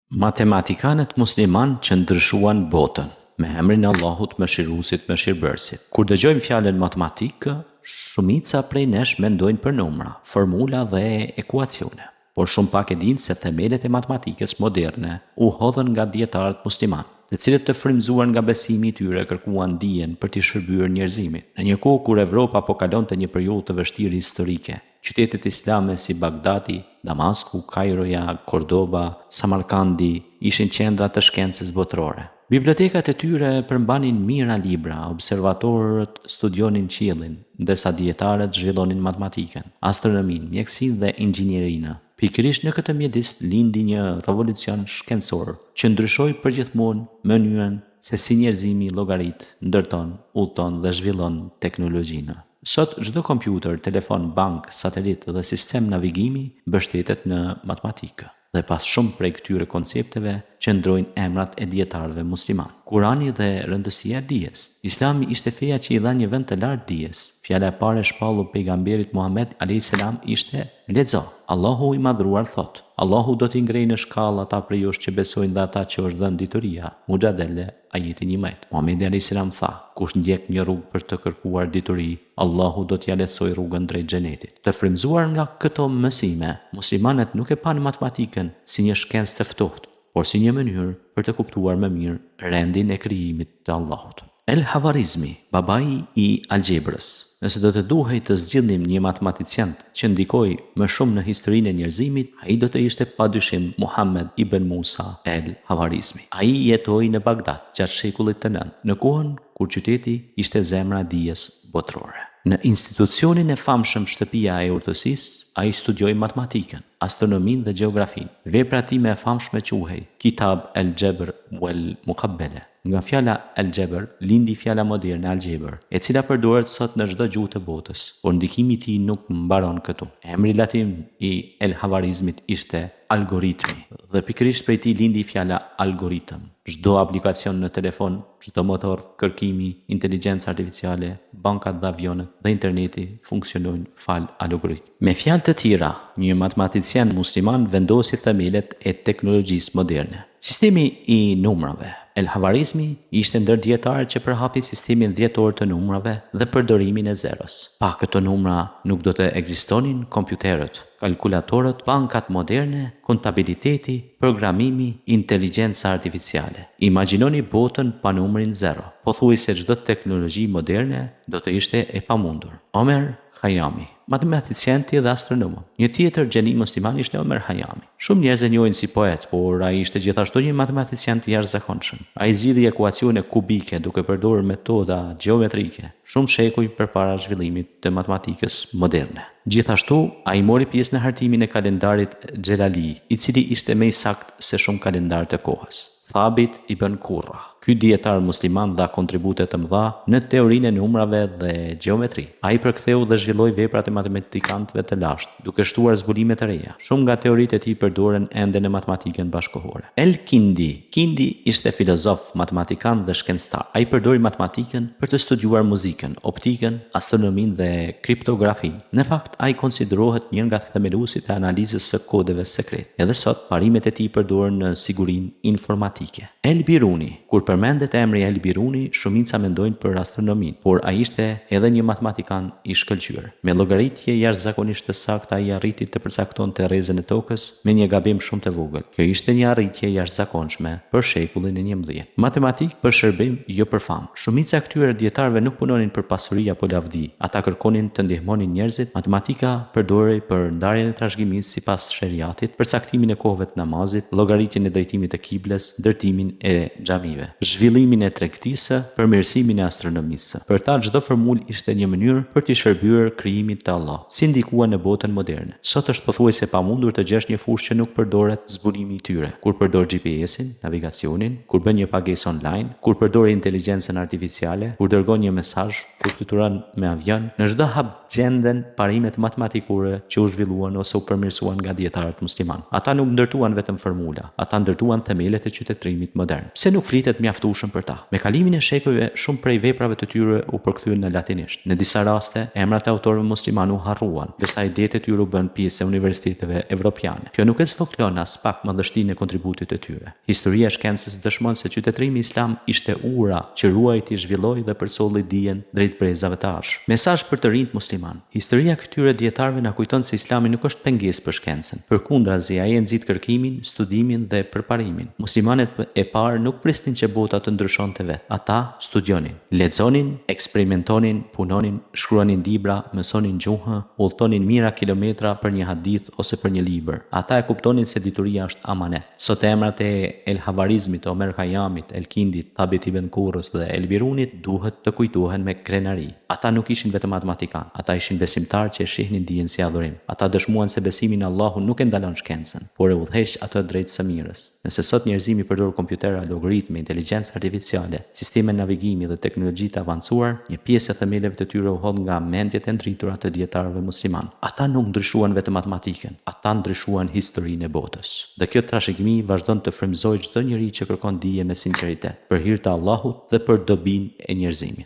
Matematikanët musliman që ndryshuan botën, me emrin e Allahut Mëshiruesit Mëshirbërësit. Kur dëgjojmë fjalën matematikë, shumica prej nesh mendojnë për numra, formula dhe ekuacione. Por shumë pak e dinë se themelet e matematikës moderne u hodhën nga dietarët musliman, të cilët të frymzuar nga besimi i tyre kërkuan dijen për t'i shërbyer njerëzimit. Në një kohë kur Evropa po kalonte një periudhë të vështirë historike, qytetet islame si Bagdadi, Damasku, Kairoja, Kordoba, Samarkandi ishin qendra të shkencës botërore. Bibliotekat e tyre përmbanin mijëra libra, observatorët studionin qiellin, ndërsa dietarët zhvillonin matematikën, astronominë, mjekësinë dhe inxhinierinë. Pikërisht në këtë mjedis lindi një revolucion shkencor që ndryshoi përgjithmonë mënyrën se si njerëzimi llogarit, ndërton, udhton dhe zhvillon teknologjinë. Sot çdo kompjuter, telefon, bank, satelit dhe sistem navigimi mbështetet në matematikë. Dhe pas shumë prej këtyre koncepteve qëndrojnë emrat e dietarëve musliman. Kurani dhe rëndësia e dijes. Islami ishte feja që i dha një vend të lartë dijes. Fjala e parë e shpallur pejgamberit Muhammed a.s. ishte lexo. Allahu i madhruar thot: Allahu do t'i ngrejë në shkallë ata prej jush që besojnë dhe ata që është dhënë dituria. Mujadele, ajeti 11. Muhamedi a.s. tha: kush ndjek një rrugë për të kërkuar dituri, Allahu do t'ja lehtësojë rrugën drejt xhenetit. Të frymzuar nga këto mësime, muslimanët nuk e kanë matematikën si një shkencë të ftohtë, por si një mënyrë për të kuptuar më mirë rendin e krijimit të Allahut. El-Havarizmi, babai i algebrës. Nëse do të duhej të zgjidhnim një matematicien që ndikoi më shumë në historinë e njerëzimit, ai do të ishte padyshim Muhammed ibn Musa el-Havarizmi. Ai jetoi në Bagdad gjatë shekullit të 9, në kohën kur qyteti ishte zemra e dijes botërore. Në institucionin e famshëm Shtëpia e Urtësisë, ai studioi matematikën, astronominë dhe gjeografinë. Vepra time e famshme quhej Kitab el-Jebr wal Muqabbala. Nga fjala el-Jebr lindi fjala moderne algebër, e cila përdoret sot në çdo gjuhë të botës, por ndikimi i tij nuk mbaron këtu. Emri latin i el-Havarizmit ishte algoritmi, dhe pikërisht prej tij lindi fjala algoritëm. Çdo aplikacion në telefon, çdo motor kërkimi, inteligjencë artificiale, bankat dhe avionet dhe interneti funksionojnë fal algoritmi. Me fjalë të tjera, një matematicien musliman vendosi themelet e teknologjisë moderne. Sistemi i numrave. El-Havarizmi ishte ndër dietarët që përhapi sistemin dhjetor të numrave dhe përdorimin e zeros. Pa këto numra nuk do të ekzistonin kompjuterët, kalkulatorët, bankat moderne, kontabiliteti, programimi, inteligjenca artificiale. Imagjinoni botën pa numrin zero. Pothuajse çdo teknologji moderne do të ishte e pamundur. Omer Khayyami, matematicien dhe astronom. Një tjetër gjeni musliman ishte Omer Khayyami. Shumë njerëz e njohin si poet, por ai ishte gjithashtu një matematicien i jashtëzakonshëm. Ai zgjidhii ekuacione kubike duke përdorur metoda gjeometrike, shumë shekuj përpara zhvillimit të matematikës moderne. Gjithashtu, ai mori pjesë në hartimin e kalendarit Xhelali, i cili ishte më i saktë se shumë kalendarë të kohës. Thabit ibn Qurra. Ky dietar musliman dha kontribute të mëdha në teorinë e numrave dhe gjeometri. Ai përktheu dhe zhvilloi veprat e matematikantëve të lashtë, duke shtuar zbulime të reja. Shumë nga teoritë e tij përdoren ende në matematikën bashkëkohore. El-Kindi. Kindi ishte filozof, matematikan dhe shkencëtar. Ai përdori matematikën për të studiuar muzikën, optikën, astronominë dhe kriptografinë. Në fakt, ai konsiderohet një nga themeluesit e analizës së kodeve sekrete. Edhe sot, parimet e tij përdoren në sigurinë informatike. El-Biruni. Kur përmendet emri El-Biruni, shumica mendojnë për astronominë, por ai ishte edhe një matematikan i shkëlqyer. Me llogaritje jashtëzakonisht të saktë, ai arriti të përcaktonte rrezën e tokës me një gabim shumë të vogël. Kjo ishte një arritje jashtëzakonshme për shekullin e 11. Matematikë për shërbim, jo për famë. Shumica e këtyre dietarëve nuk punonin për pasuri apo lavdi. Ata kërkonin të ndihmonin njerëzit. Matematika përdorej për ndarjen e trashëgimisë sipas sheriatit, përcaktimin e kohëve të namazit, llogaritjen e drejtimit të kibles, ndërtimin e xhamive, zhvillimin e tregtisë, përmirësimin e astronomisë. Për ta çdo formulë ishte një mënyrë për të shërbyer krijimit të Allah, si ndikua në botën moderne. Sot është pothuajse pamundur të gjesh një fushë që nuk përdoret zbulimi i tyre. Kur përdor GPS-in, navigacionin, kur bën një pagesë online, kur përdor inteligjencën artificiale, kur dërgon një mesazh, kur fluturon me avion, në çdo hap gjenden parimet matematikore që u zhvilluan ose u përmirësuan nga dietarët musliman. Ata nuk ndërtuan vetëm formula, ata ndërtuan themelet e qytetërimit modern. Pse nuk flitet mjaftueshëm për ta. Me kalimin e shekujve, shumë prej veprave të tyre u përkthyen në latinisht. Në disa raste, emrat e autorëve musliman u harruan, ndërsa idetë e tyre u bën pjesë e universiteteve evropiane. Kjo nuk e sfoklon as pak madhështinë e kontributit të tyre. Historia e shkencës dëshmon se qytetërimi islam ishte ura që ruajti, zhvilloi dhe përcolli dijen drejt brezave të arshëm. Mesazh për të rinjt musliman. Historia e këtyre dietarëve na kujton se Islami nuk është pengesë për shkencën. Përkundrazi, ai e nxit kërkimin, studimin dhe përparimin. Muslimanët e parë nuk prisnin që bota të ndryshonte vetë. Ata studionin, lexonin, eksperimentonin, punonin, shkruanin libra, mësonin gjuhë, udhtonin mijëra kilometra për një hadith ose për një libër. Ata e kuptonin se dituria është amanet. Sot emrat e El Havarizmit, Omer Khayyamit, El Kindit, Thabit ibn Qurrës dhe El Birunit duhet të kujtohen me krenari. Ata nuk ishin vetëm matematikan, ata ishin besimtarë që e shihnin dijen si adhurim. Ata dëshmuan se besimi në Allahun nuk e ndalon shkencën, por e udhëheq atë drejt së mirës. Nëse sot njerëzimi përdor kompjutera, algoritme, inteligjencë artificiale, sisteme navigimi dhe teknologji të avancuar, një pjesë e themeleve të tyre u hodh nga mendjet e ndritura të dietarëve musliman. Ata nuk ndryshuan vetëm matematikën, ata ndryshuan historinë e botës. Dhe kjo trashëgimi vazhdon të frymëzojë çdo njeri që kërkon dije me sinqeritet, për hir të Allahut dhe për dobinë e njerëzimit.